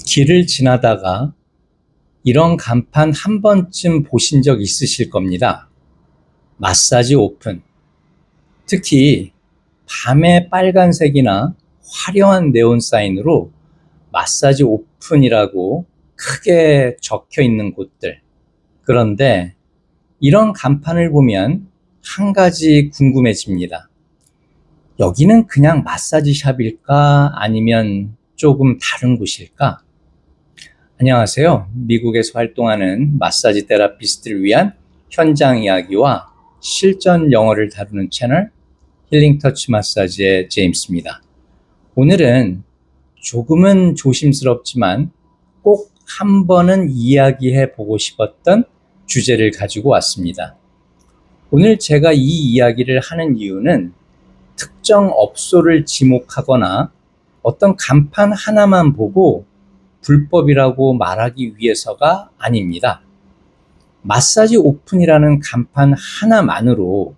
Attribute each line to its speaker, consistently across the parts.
Speaker 1: 길을 지나다가 이런 간판 한 번쯤 보신 적 있으실 겁니다. 마사지 오픈. 특히 밤에 빨간색이나 화려한 네온 사인으로 마사지 오픈이라고 크게 적혀 있는 곳들. 그런데 이런 간판을 보면 한 가지 궁금해집니다. 여기는 그냥 마사지 샵일까? 아니면 조금 다른 곳일까? 안녕하세요. 미국에서 활동하는 마사지 테라피스트를 위한 현장 이야기와 실전 영어를 다루는 채널 힐링 터치 마사지의 제임스입니다. 오늘은 조금은 조심스럽지만 꼭 한 번은 이야기해 보고 싶었던 주제를 가지고 왔습니다. 오늘 제가 이 이야기를 하는 이유는 특정 업소를 지목하거나 어떤 간판 하나만 보고 불법이라고 말하기 위해서가 아닙니다. 마사지 오픈이라는 간판 하나만으로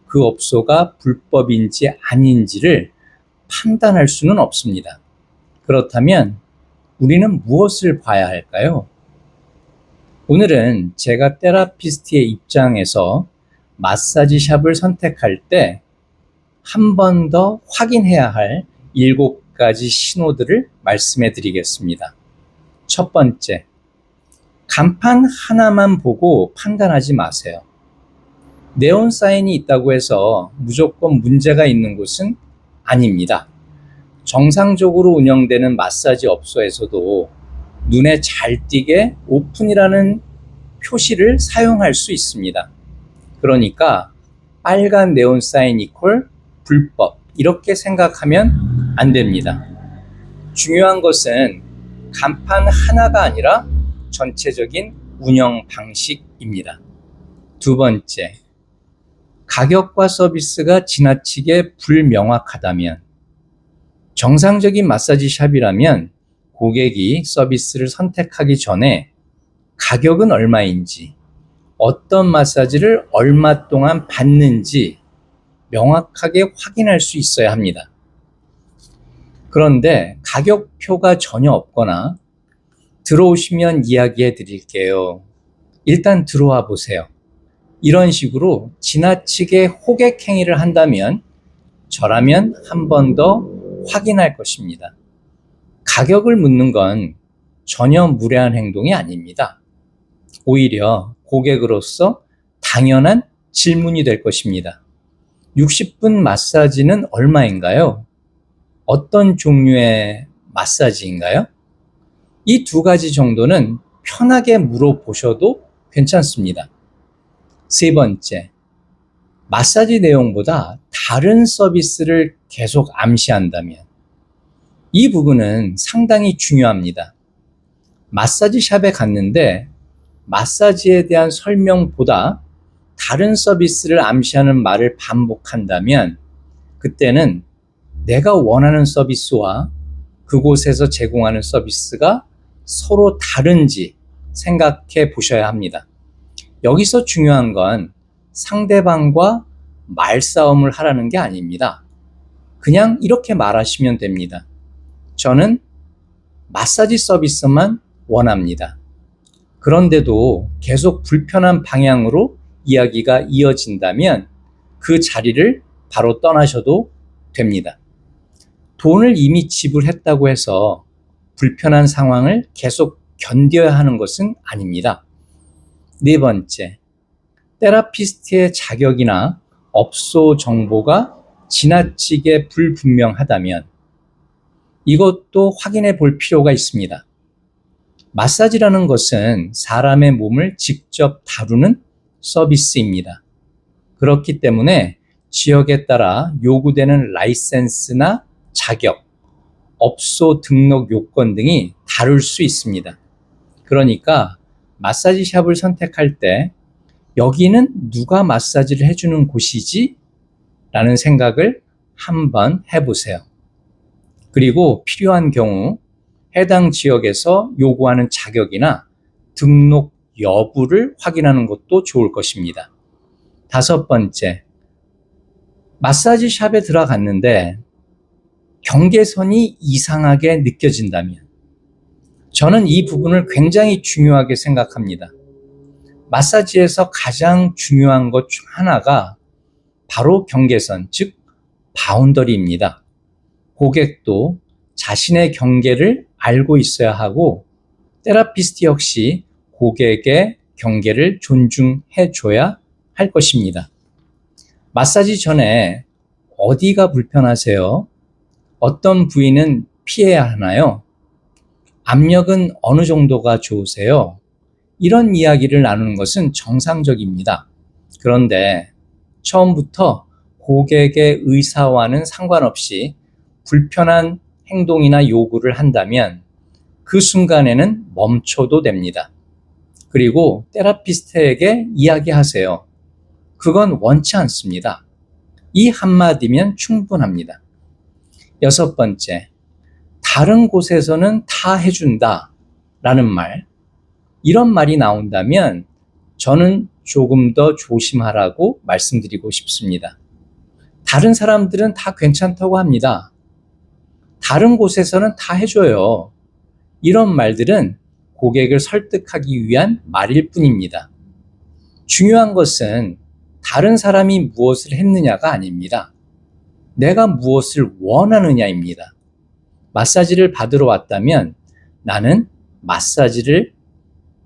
Speaker 1: 그 업소가 불법인지 아닌지를 판단할 수는 없습니다. 그렇다면 우리는 무엇을 봐야 할까요? 오늘은 제가 테라피스트의 입장에서 마사지 샵을 선택할 때 한 번 더 확인해야 할 7가지 신호들을 말씀해 드리겠습니다. 첫 번째, 간판 하나만 보고 판단하지 마세요. 네온 사인이 있다고 해서 무조건 문제가 있는 곳은 아닙니다. 정상적으로 운영되는 마사지 업소에서도 눈에 잘 띄게 오픈이라는 표시를 사용할 수 있습니다. 그러니까 빨간 네온 사인 이퀄 불법 이렇게 생각하면 안 됩니다. 중요한 것은 간판 하나가 아니라 전체적인 운영 방식입니다. 두 번째, 가격과 서비스가 지나치게 불명확하다면 정상적인 마사지 샵이라면 고객이 서비스를 선택하기 전에 가격은 얼마인지, 어떤 마사지를 얼마 동안 받는지 명확하게 확인할 수 있어야 합니다. 그런데 가격표가 전혀 없거나 들어오시면 이야기해 드릴게요. 일단 들어와 보세요. 이런 식으로 지나치게 호객 행위를 한다면 저라면 한 번 더 확인할 것입니다. 가격을 묻는 건 전혀 무례한 행동이 아닙니다. 오히려 고객으로서 당연한 질문이 될 것입니다. 60분 마사지는 얼마인가요? 어떤 종류의 마사지인가요? 이 2가지 정도는 편하게 물어보셔도 괜찮습니다. 세 번째, 마사지 내용보다 다른 서비스를 계속 암시한다면 이 부분은 상당히 중요합니다. 마사지 샵에 갔는데 마사지에 대한 설명보다 다른 서비스를 암시하는 말을 반복한다면 그때는 내가 원하는 서비스와 그곳에서 제공하는 서비스가 서로 다른지 생각해 보셔야 합니다. 여기서 중요한 건 상대방과 말싸움을 하라는 게 아닙니다. 그냥 이렇게 말하시면 됩니다. 저는 마사지 서비스만 원합니다. 그런데도 계속 불편한 방향으로 이야기가 이어진다면 그 자리를 바로 떠나셔도 됩니다. 돈을 이미 지불했다고 해서 불편한 상황을 계속 견뎌야 하는 것은 아닙니다. 네 번째, 테라피스트의 자격이나 업소 정보가 지나치게 불분명하다면 이것도 확인해 볼 필요가 있습니다. 마사지라는 것은 사람의 몸을 직접 다루는 서비스입니다. 그렇기 때문에 지역에 따라 요구되는 라이센스나 자격, 업소 등록 요건 등이 다를 수 있습니다. 그러니까 마사지 샵을 선택할 때 여기는 누가 마사지를 해주는 곳이지? 라는 생각을 한번 해보세요. 그리고 필요한 경우 해당 지역에서 요구하는 자격이나 등록 여부를 확인하는 것도 좋을 것입니다. 다섯 번째, 마사지 샵에 들어갔는데 경계선이 이상하게 느껴진다면 저는 이 부분을 굉장히 중요하게 생각합니다. 마사지에서 가장 중요한 것 중 하나가 바로 경계선, 즉 바운더리입니다. 고객도 자신의 경계를 알고 있어야 하고 테라피스트 역시 고객의 경계를 존중해 줘야 할 것입니다. 마사지 전에 어디가 불편하세요? 어떤 부위는 피해야 하나요? 압력은 어느 정도가 좋으세요? 이런 이야기를 나누는 것은 정상적입니다. 그런데 처음부터 고객의 의사와는 상관없이 불편한 행동이나 요구를 한다면 그 순간에는 멈춰도 됩니다. 그리고 테라피스트에게 이야기하세요. 그건 원치 않습니다. 이 한마디면 충분합니다. 여섯 번째, 다른 곳에서는 다 해준다 라는 말, 이런 말이 나온다면 저는 조금 더 조심하라고 말씀드리고 싶습니다. 다른 사람들은 다 괜찮다고 합니다. 다른 곳에서는 다 해줘요. 이런 말들은 고객을 설득하기 위한 말일 뿐입니다. 중요한 것은 다른 사람이 무엇을 했느냐가 아닙니다. 내가 무엇을 원하느냐입니다. 마사지를 받으러 왔다면 나는 마사지를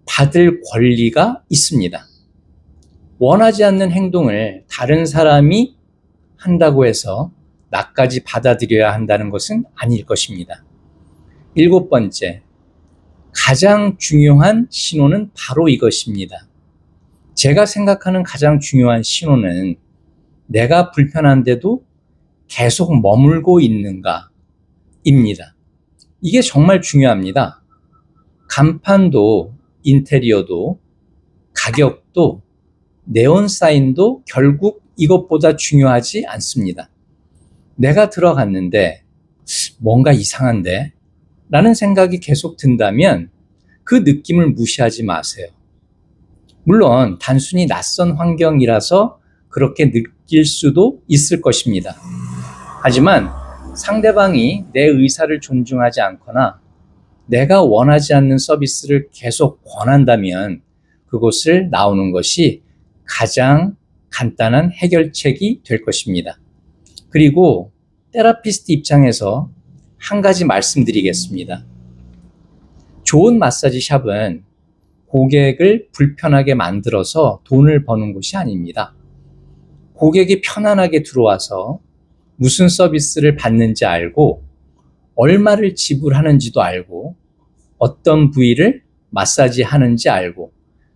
Speaker 1: 받을 권리가 있습니다. 원하지 않는 행동을 다른 사람이 한다고 해서 나까지 받아들여야 한다는 것은 아닐 것입니다. 일곱 번째, 가장 중요한 신호는 바로 이것입니다. 제가 생각하는 가장 중요한 신호는 내가 불편한데도 계속 머물고 있는가 입니다. 이게 정말 중요합니다. 간판도 인테리어도 가격도 네온 사인도 결국 이것보다 중요하지 않습니다. 내가 들어갔는데 뭔가 이상한데? 라는 생각이 계속 든다면 그 느낌을 무시하지 마세요. 물론 단순히 낯선 환경이라서 그렇게 느낄 수도 있을 것입니다. 하지만 상대방이 내 의사를 존중하지 않거나 내가 원하지 않는 서비스를 계속 권한다면 그곳을 나오는 것이 가장 간단한 해결책이 될 것입니다. 그리고 테라피스트 입장에서 한 가지 말씀드리겠습니다. 좋은 마사지 샵은 고객을 불편하게 만들어서 돈을 버는 곳이 아닙니다. 고객이 편안하게 들어와서 무슨 서비스를 받는지 알고 얼마를 지불하는지도 알고 어떤 부위를 마사지 하는지 알고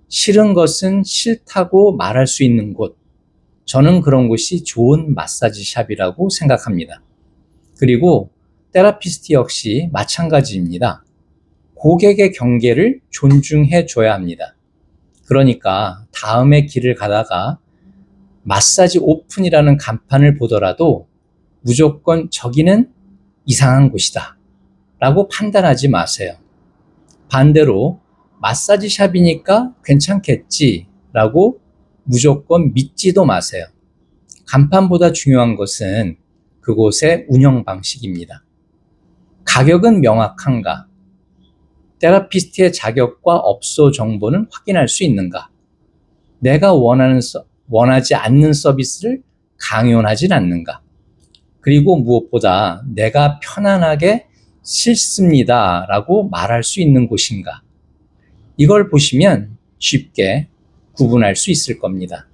Speaker 1: 싫은 것은 싫다고 말할 수 있는 곳, 저는 그런 곳이 좋은 마사지 샵이라고 생각합니다. 그리고 테라피스트 역시 마찬가지입니다. 고객의 경계를 존중해 줘야 합니다. 그러니까 다음에 길을 가다가 마사지 오픈이라는 간판을 보더라도 무조건 저기는 이상한 곳이다 라고 판단하지 마세요. 반대로 마사지 샵이니까 괜찮겠지 라고 무조건 믿지도 마세요. 간판보다 중요한 것은 그곳의 운영 방식입니다. 가격은 명확한가? 테라피스트의 자격과 업소 정보는 확인할 수 있는가? 내가 원하지 않는 서비스를 강요하진 않는가? 그리고 무엇보다 내가 편안하게 싫습니다 라고 말할 수 있는 곳인가? 이걸 보시면 쉽게 구분할 수 있을 겁니다.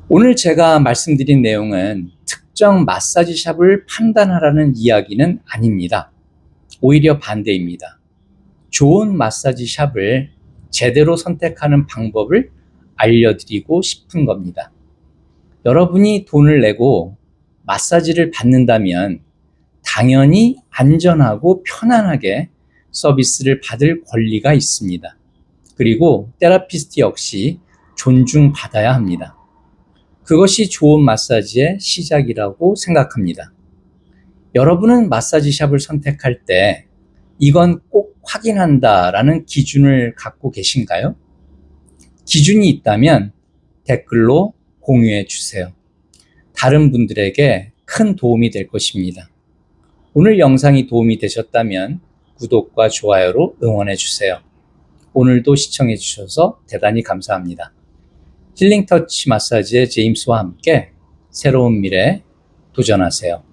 Speaker 1: 오늘 제가 말씀드린 내용은 특정 마사지 샵을 판단하라는 이야기는 아닙니다. 오히려 반대입니다. 좋은 마사지 샵을 제대로 선택하는 방법을 알려드리고 싶은 겁니다. 여러분이 돈을 내고 마사지를 받는다면 당연히 안전하고 편안하게 서비스를 받을 권리가 있습니다. 그리고 테라피스트 역시 존중받아야 합니다. 그것이 좋은 마사지의 시작이라고 생각합니다. 여러분은 마사지 샵을 선택할 때 이건 꼭 확인한다라는 기준을 갖고 계신가요? 기준이 있다면 댓글로 공유해 주세요. 다른 분들에게 큰 도움이 될 것입니다. 오늘 영상이 도움이 되셨다면 구독과 좋아요로 응원해 주세요. 오늘도 시청해 주셔서 대단히 감사합니다. 힐링 터치 마사지의 제임스와 함께 새로운 미래 도전하세요.